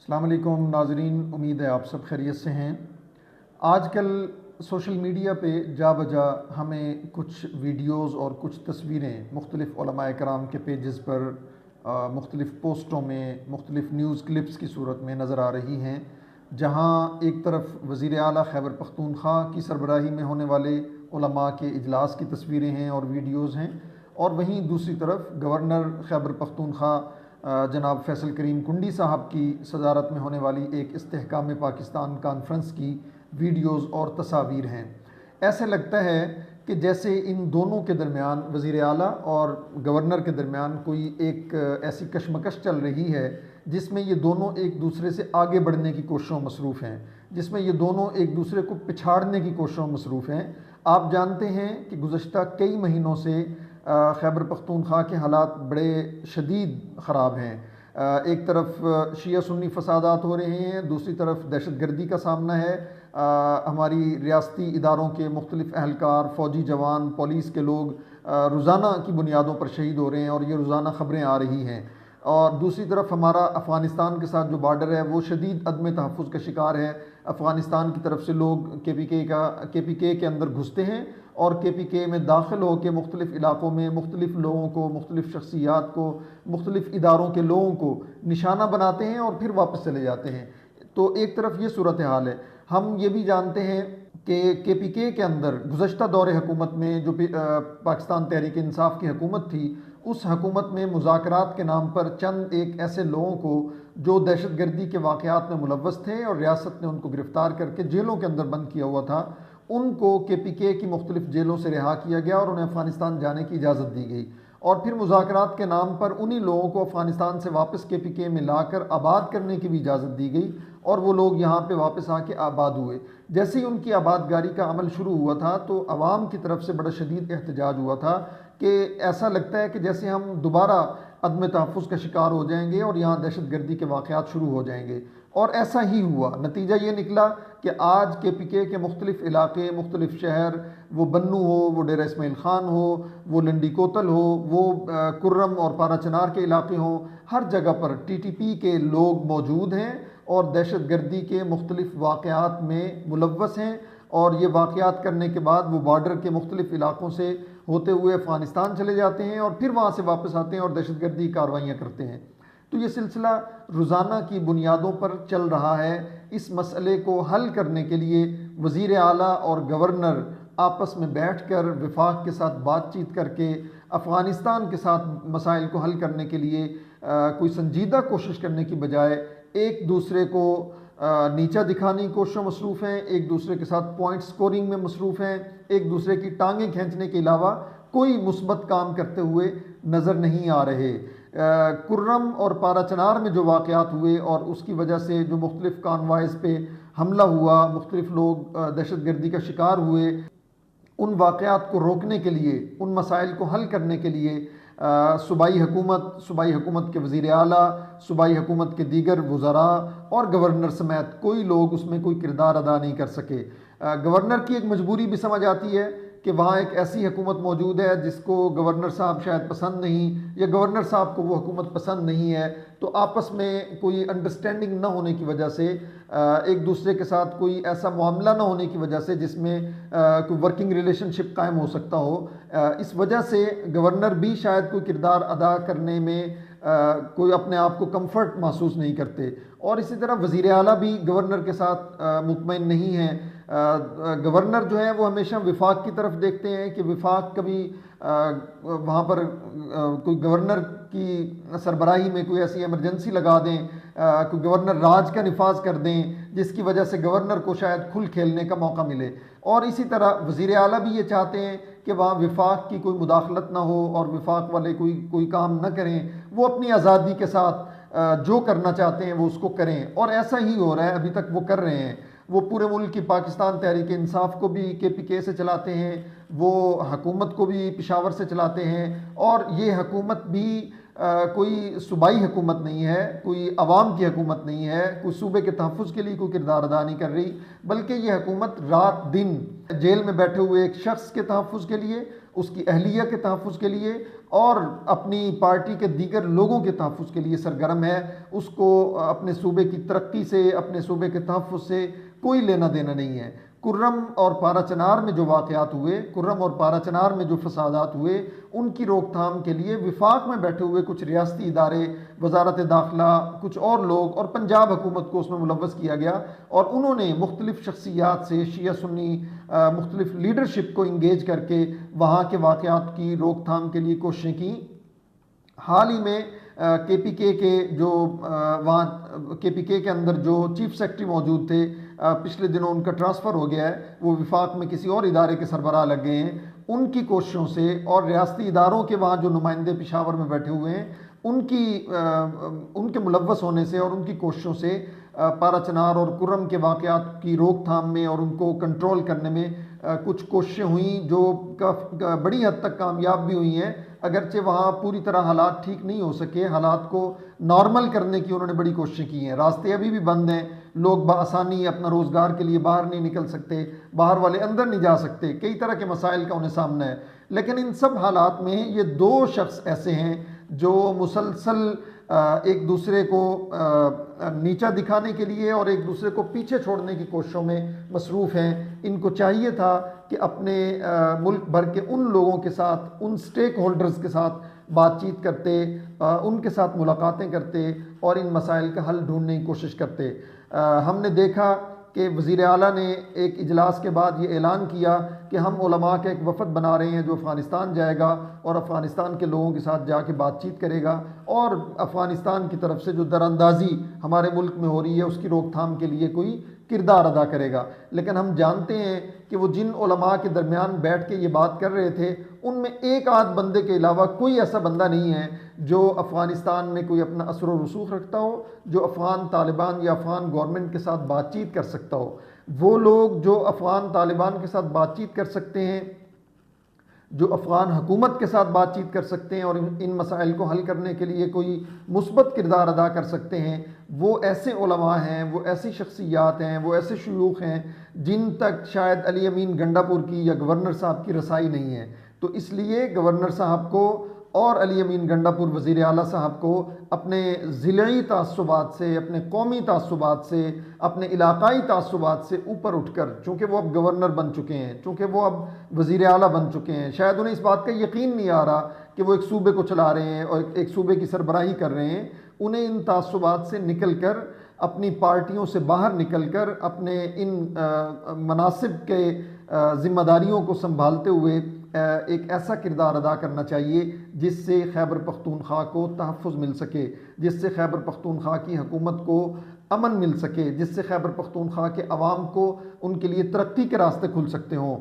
السلام علیکم ناظرین، امید ہے آپ سب خیریت سے ہیں۔ آج کل سوشل میڈیا پہ جا بجا ہمیں کچھ ویڈیوز اور کچھ تصویریں مختلف علماء کرام کے پیجز پر مختلف پوسٹوں میں مختلف نیوز کلپس کی صورت میں نظر آ رہی ہیں، جہاں ایک طرف وزیر اعلیٰ خیبر پختونخوا کی سربراہی میں ہونے والے علماء کے اجلاس کی تصویریں ہیں اور ویڈیوز ہیں، اور وہیں دوسری طرف گورنر خیبر پختونخوا جناب فیصل کریم کنڈی صاحب کی صدارت میں ہونے والی ایک استحکام پاکستان کانفرنس کی ویڈیوز اور تصاویر ہیں۔ ایسے لگتا ہے کہ جیسے ان دونوں کے درمیان، وزیر اعلیٰ اور گورنر کے درمیان، کوئی ایک ایسی کشمکش چل رہی ہے جس میں یہ دونوں ایک دوسرے سے آگے بڑھنے کی کوششوں میں مصروف ہیں، جس میں یہ دونوں ایک دوسرے کو پچھاڑنے کی کوششوں میں مصروف ہیں۔ آپ جانتے ہیں کہ گزشتہ کئی مہینوں سے خیبر پختونخوا کے حالات بڑے شدید خراب ہیں۔ ایک طرف شیعہ سنی فسادات ہو رہے ہیں، دوسری طرف دہشت گردی کا سامنا ہے۔ ہماری ریاستی اداروں کے مختلف اہلکار، فوجی جوان، پولیس کے لوگ روزانہ کی بنیادوں پر شہید ہو رہے ہیں، اور یہ روزانہ خبریں آ رہی ہیں۔ اور دوسری طرف ہمارا افغانستان کے ساتھ جو بارڈر ہے وہ شدید عدم تحفظ کا شکار ہے۔ افغانستان کی طرف سے لوگ کے پی کے کے اندر گھستے ہیں، اور کے پی کے میں داخل ہو کے مختلف علاقوں میں مختلف لوگوں کو، مختلف شخصیات کو، مختلف اداروں کے لوگوں کو نشانہ بناتے ہیں اور پھر واپس چلے جاتے ہیں۔ تو ایک طرف یہ صورتحال ہے۔ ہم یہ بھی جانتے ہیں کہ پی کے اندر گزشتہ دور حکومت میں جو پاکستان تحریک انصاف کی حکومت تھی، اس حکومت میں مذاکرات کے نام پر چند ایک ایسے لوگوں کو جو دہشت گردی کے واقعات میں ملوث تھے اور ریاست نے ان کو گرفتار کر کے جیلوں کے اندر بند کیا ہوا تھا، ان کو کے پی کے کی مختلف جیلوں سے رہا کیا گیا اور انہیں افغانستان جانے کی اجازت دی گئی، اور پھر مذاکرات کے نام پر انہی لوگوں کو افغانستان سے واپس کے پی کے میں لا کر آباد کرنے کی بھی اجازت دی گئی، اور وہ لوگ یہاں پہ واپس آ کے آباد ہوئے۔ جیسے ہی ان کی آبادگاری کا عمل شروع ہوا تھا تو عوام کی طرف سے بڑا شدید احتجاج ہوا تھا کہ ایسا لگتا ہے کہ جیسے ہم دوبارہ عدم تحفظ کا شکار ہو جائیں گے اور یہاں دہشت گردی کے واقعات شروع ہو جائیں گے، اور ایسا ہی ہوا۔ نتیجہ یہ نکلا کہ آج کے پی کے مختلف علاقے، مختلف شہر، وہ بنو ہو، وہ ڈیرہ اسماعیل خان ہو، وہ لنڈی کوتل ہو، وہ کرم اور پارا چنار کے علاقے ہوں، ہر جگہ پر ٹی ٹی پی کے لوگ موجود ہیں اور دہشت گردی کے مختلف واقعات میں ملوث ہیں، اور یہ واقعات کرنے کے بعد وہ بارڈر کے مختلف علاقوں سے ہوتے ہوئے افغانستان چلے جاتے ہیں اور پھر وہاں سے واپس آتے ہیں اور دہشت گردی کارروائیاں کرتے ہیں۔ تو یہ سلسلہ روزانہ کی بنیادوں پر چل رہا ہے۔ اس مسئلے کو حل کرنے کے لیے وزیر اعلیٰ اور گورنر آپس میں بیٹھ کر وفاق کے ساتھ بات چیت کر کے افغانستان کے ساتھ مسائل کو حل کرنے کے لیے کوئی سنجیدہ کوشش کرنے کی بجائے ایک دوسرے کو نیچا دکھانے کی کوششوں مصروف ہیں، ایک دوسرے کے ساتھ پوائنٹ سکورنگ میں مصروف ہیں، ایک دوسرے کی ٹانگیں کھینچنے کے علاوہ کوئی مثبت کام کرتے ہوئے نظر نہیں آ رہے۔ کرم اور پارا چنار میں جو واقعات ہوئے اور اس کی وجہ سے جو مختلف کانوائز پہ حملہ ہوا، مختلف لوگ دہشت گردی کا شکار ہوئے، ان واقعات کو روکنے کے لیے، ان مسائل کو حل کرنے کے لیے صوبائی حکومت کے وزیر اعلیٰ، صوبائی حکومت کے دیگر وزراء اور گورنر سمیت کوئی لوگ اس میں کوئی کردار ادا نہیں کر سکے۔ گورنر کی ایک مجبوری بھی سمجھ آتی ہے کہ وہاں ایک ایسی حکومت موجود ہے جس کو گورنر صاحب شاید پسند نہیں، یا گورنر صاحب کو وہ حکومت پسند نہیں ہے، تو آپس میں کوئی انڈرسٹینڈنگ نہ ہونے کی وجہ سے، ایک دوسرے کے ساتھ کوئی ایسا معاملہ نہ ہونے کی وجہ سے جس میں کوئی ورکنگ ریلیشن شپ قائم ہو سکتا ہو، اس وجہ سے گورنر بھی شاید کوئی کردار ادا کرنے میں کوئی اپنے آپ کو کمفرٹ محسوس نہیں کرتے، اور اسی طرح وزیر اعلیٰ بھی گورنر کے ساتھ مطمئن نہیں ہیں۔ گورنر جو ہے وہ ہمیشہ وفاق کی طرف دیکھتے ہیں کہ وفاق کبھی وہاں پر کوئی گورنر کی سربراہی میں کوئی ایسی ایمرجنسی لگا دیں، کوئی گورنر راج کا نفاذ کر دیں جس کی وجہ سے گورنر کو شاید کھل کھیلنے کا موقع ملے، اور اسی طرح وزیر اعلیٰ بھی یہ چاہتے ہیں کہ وہاں وفاق کی کوئی مداخلت نہ ہو اور وفاق والے کوئی کام نہ کریں، وہ اپنی آزادی کے ساتھ جو کرنا چاہتے ہیں وہ اس کو کریں، اور ایسا ہی ہو رہا ہے، ابھی تک وہ کر رہے ہیں۔ وہ پورے ملک کی پاکستان تحریک انصاف کو بھی کے پی کے سے چلاتے ہیں، وہ حکومت کو بھی پشاور سے چلاتے ہیں، اور یہ حکومت بھی کوئی صوبائی حکومت نہیں ہے، کوئی عوام کی حکومت نہیں ہے، کوئی صوبے کے تحفظ کے لیے کوئی کردار ادا نہیں کر رہی، بلکہ یہ حکومت رات دن جیل میں بیٹھے ہوئے ایک شخص کے تحفظ کے لیے، اس کی اہلیہ کے تحفظ کے لیے اور اپنی پارٹی کے دیگر لوگوں کے تحفظ کے لیے سرگرم ہے، اس کو اپنے صوبے کی ترقی سے، اپنے صوبے کے تحفظ سے کوئی لینا دینا نہیں ہے۔ کرم اور پارا چنار میں جو واقعات ہوئے، کرم اور پارا چنار میں جو فسادات ہوئے، ان کی روک تھام کے لیے وفاق میں بیٹھے ہوئے کچھ ریاستی ادارے، وزارت داخلہ، کچھ اور لوگ اور پنجاب حکومت کو اس میں ملوث کیا گیا، اور انہوں نے مختلف شخصیات سے، شیعہ سنی مختلف لیڈرشپ کو انگیج کر کے وہاں کے واقعات کی روک تھام کے لیے کوششیں کی۔ حال ہی میں کے پی کے جو وہاں کے پی کے اندر جو چیف سیکرٹری موجود تھے، پچھلے دنوں ان کا ٹرانسفر ہو گیا ہے، وہ وفاق میں کسی اور ادارے کے سربراہ لگ گئے ہیں۔ ان کی کوششوں سے اور ریاستی اداروں کے وہاں جو نمائندے پشاور میں بیٹھے ہوئے ہیں، ان کے ملوث ہونے سے اور ان کی کوششوں سے پارا چنار اور کرم کے واقعات کی روک تھام میں اور ان کو کنٹرول کرنے میں کچھ کوششیں ہوئیں جو بڑی حد تک کامیاب بھی ہوئی ہیں، اگرچہ وہاں پوری طرح حالات ٹھیک نہیں ہو سکے۔ حالات کو نارمل کرنے کی انہوں نے بڑی کوششیں کی ہیں، راستے ابھی بھی بند ہیں، لوگ بآسانی اپنا روزگار کے لیے باہر نہیں نکل سکتے، باہر والے اندر نہیں جا سکتے، کئی طرح کے مسائل کا انہیں سامنا ہے۔ لیکن ان سب حالات میں یہ دو شخص ایسے ہیں جو مسلسل ایک دوسرے کو نیچا دکھانے کے لیے اور ایک دوسرے کو پیچھے چھوڑنے کی کوششوں میں مصروف ہیں۔ ان کو چاہیے تھا کہ اپنے ملک بھر کے ان لوگوں کے ساتھ، ان سٹیک ہولڈرز کے ساتھ بات چیت کرتے، ان کے ساتھ ملاقاتیں کرتے اور ان مسائل کا حل ڈھونڈنے کی کوشش کرتے۔ ہم نے دیکھا کہ وزیر اعلیٰ نے ایک اجلاس کے بعد یہ اعلان کیا کہ ہم علماء کا ایک وفد بنا رہے ہیں جو افغانستان جائے گا اور افغانستان کے لوگوں کے ساتھ جا کے بات چیت کرے گا، اور افغانستان کی طرف سے جو دراندازی ہمارے ملک میں ہو رہی ہے اس کی روک تھام کے لیے کوئی کردار ادا کرے گا۔ لیکن ہم جانتے ہیں کہ وہ جن علماء کے درمیان بیٹھ کے یہ بات کر رہے تھے، ان میں ایک آدھ بندے کے علاوہ کوئی ایسا بندہ نہیں ہے جو افغانستان میں کوئی اپنا اثر و رسوخ رکھتا ہو، جو افغان طالبان یا افغان گورنمنٹ کے ساتھ بات چیت کر سکتا ہو۔ وہ لوگ جو افغان طالبان کے ساتھ بات چیت کر سکتے ہیں، جو افغان حکومت کے ساتھ بات چیت کر سکتے ہیں اور ان مسائل کو حل کرنے کے لیے کوئی مثبت کردار ادا کر سکتے ہیں، وہ ایسے علماء ہیں، وہ ایسی شخصیات ہیں، وہ ایسے شیوخ ہیں جن تک شاید علی امین گنڈا پور کی یا گورنر صاحب کی رسائی نہیں ہے۔ تو اس لیے گورنر صاحب کو اور علی امین گنڈا پور وزیر اعلیٰ صاحب کو اپنے ضلعی تعصبات سے، اپنے قومی تعصبات سے، اپنے علاقائی تعصبات سے اوپر اٹھ کر، چونکہ وہ اب گورنر بن چکے ہیں، چونکہ وہ اب وزیر اعلیٰ بن چکے ہیں، شاید انہیں اس بات کا یقین نہیں آ رہا کہ وہ ایک صوبے کو چلا رہے ہیں اور ایک صوبے کی سربراہی کر رہے ہیں۔ انہیں ان تعصبات سے نکل کر، اپنی پارٹیوں سے باہر نکل کر، اپنے ان مناصب کے ذمہ داریوں کو سنبھالتے ہوئے ایک ایسا کردار ادا کرنا چاہیے جس سے خیبر پختونخوا کو تحفظ مل سکے، جس سے خیبر پختونخوا کی حکومت کو امن مل سکے، جس سے خیبر پختونخوا کے عوام کو ان کے لیے ترقی کے راستے کھل سکتے ہوں۔